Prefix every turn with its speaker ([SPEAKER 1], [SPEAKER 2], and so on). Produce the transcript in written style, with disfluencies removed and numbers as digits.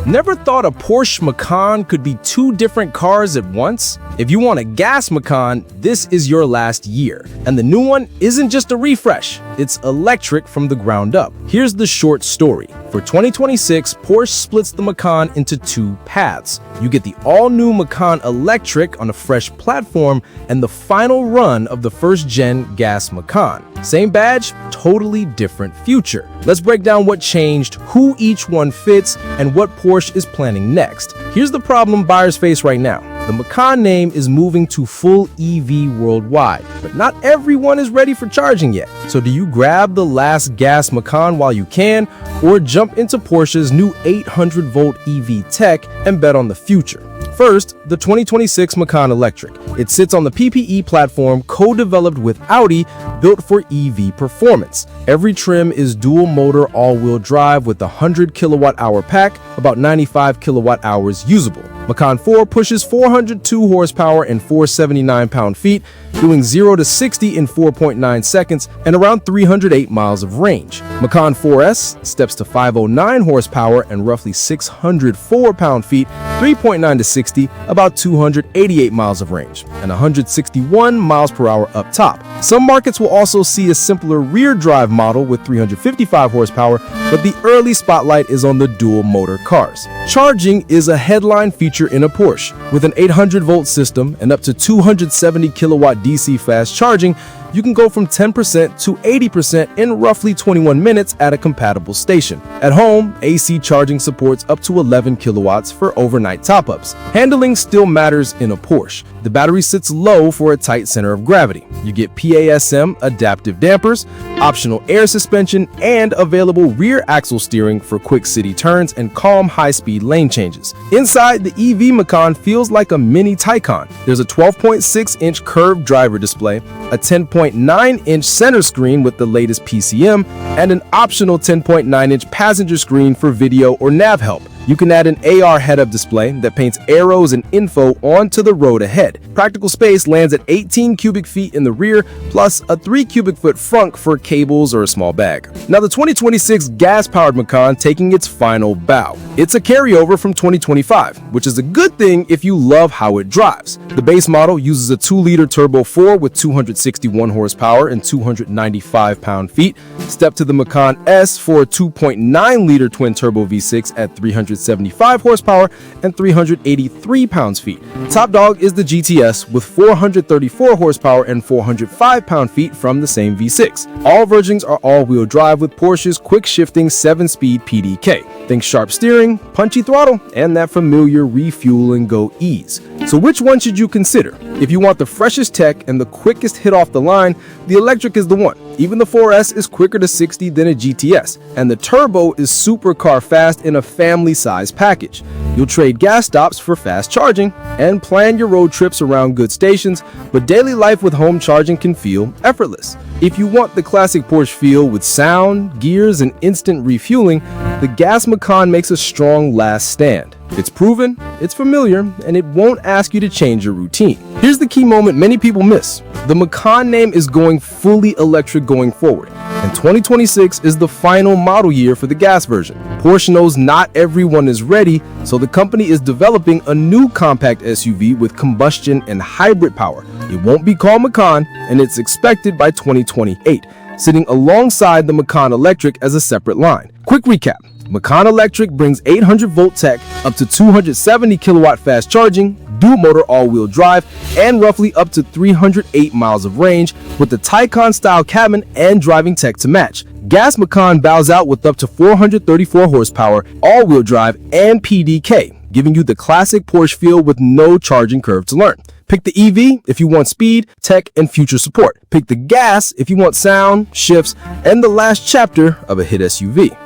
[SPEAKER 1] Never thought a Porsche Macan could be two different cars at once? If you want a gas Macan, this is your last year. And the new one isn't just a refresh, it's electric from the ground up. Here's the short story. For 2026, Porsche splits the Macan into two paths. You get the all-new Macan Electric on a fresh platform and the final run of the first-gen gas Macan. Same badge, totally different future. Let's break down what changed, who each one fits, and what Porsche is planning next. Here's the problem buyers face right now. The Macan name is moving to full EV worldwide, but not everyone is ready for charging yet. So do you grab the last gas Macan while you can, or jump into Porsche's new 800-volt EV tech and bet on the future? First, the 2026 Macan Electric. It sits on the PPE platform co-developed with Audi, built for EV performance. Every trim is dual motor all-wheel drive with a 100 kilowatt-hour pack, about 95 kilowatt-hours usable. Macan 4 pushes 402 horsepower and 479 pound-feet, doing 0 to 60 in 4.9 seconds and around 308 miles of range. Macan 4S steps to 509 horsepower and roughly 604 pound-feet, 3.9 to 60, about 288 miles of range, and 161 miles per hour up top. Some markets will also see a simpler rear-drive model with 355 horsepower, but the early spotlight is on the dual-motor cars. Charging is a headline feature in a Porsche. With an 800-volt system and up to 270 kilowatt DC fast charging, you can go from 10% to 80% in roughly 21 minutes at a compatible station. At home, AC charging supports up to 11 kilowatts for overnight top-ups. Handling still matters in a Porsche. The battery sits low for a tight center of gravity. You get PASM adaptive dampers, optional air suspension, and available rear axle steering for quick city turns and calm high-speed lane changes. Inside, the EV Macan feels like a mini Taycan. There's a 12.6-inch curved driver display, a 10.9-inch center screen with the latest PCM, and an optional 10.9-inch passenger screen for video or nav help. You can add an AR head-up display that paints arrows and info onto the road ahead. Practical space lands at 18 cubic feet in the rear, plus a 3 cubic foot frunk for cables or a small bag. Now the 2026 gas-powered Macan taking its final bow. It's a carryover from 2025, which is a good thing if you love how it drives. The base model uses a 2-liter turbo 4 with 261 horsepower and 295 pound-feet. Step to the Macan S for a 2.9-liter twin-turbo V6 at 375 horsepower and 383 pounds-feet. Top dog is the GTS with 434 horsepower and 405 pound-feet from the same V6. All versions are all-wheel drive with Porsche's quick-shifting 7-speed PDK. Think sharp steering, punchy throttle, and that familiar refuel and go ease. So which one should you consider? If you want the freshest tech and the quickest hit off the line, the electric is the one. Even the 4S is quicker to 60 than a GTS, and the turbo is supercar fast in a family-size package. You'll trade gas stops for fast charging and plan your road trips around good stations, but daily life with home charging can feel effortless. If you want the classic Porsche feel with sound, gears, and instant refueling, the gas Macan makes a strong last stand. It's proven, it's familiar, and it won't ask you to change your routine. Here's the key moment many people miss. The Macan name is going fully electric going forward, and 2026 is the final model year for the gas version. Porsche knows not everyone is ready, so the company is developing a new compact SUV with combustion and hybrid power. It won't be called Macan, and it's expected by 2028, sitting alongside the Macan Electric as a separate line. Quick recap. Macan Electric brings 800-volt tech, up to 270 kilowatt fast charging, dual motor all-wheel drive, and roughly up to 308 miles of range with the Taycan-style cabin and driving tech to match. Gas Macan bows out with up to 434 horsepower, all-wheel drive, and PDK, giving you the classic Porsche feel with no charging curve to learn. Pick the EV if you want speed, tech, and future support. Pick the gas if you want sound, shifts, and the last chapter of a hit SUV.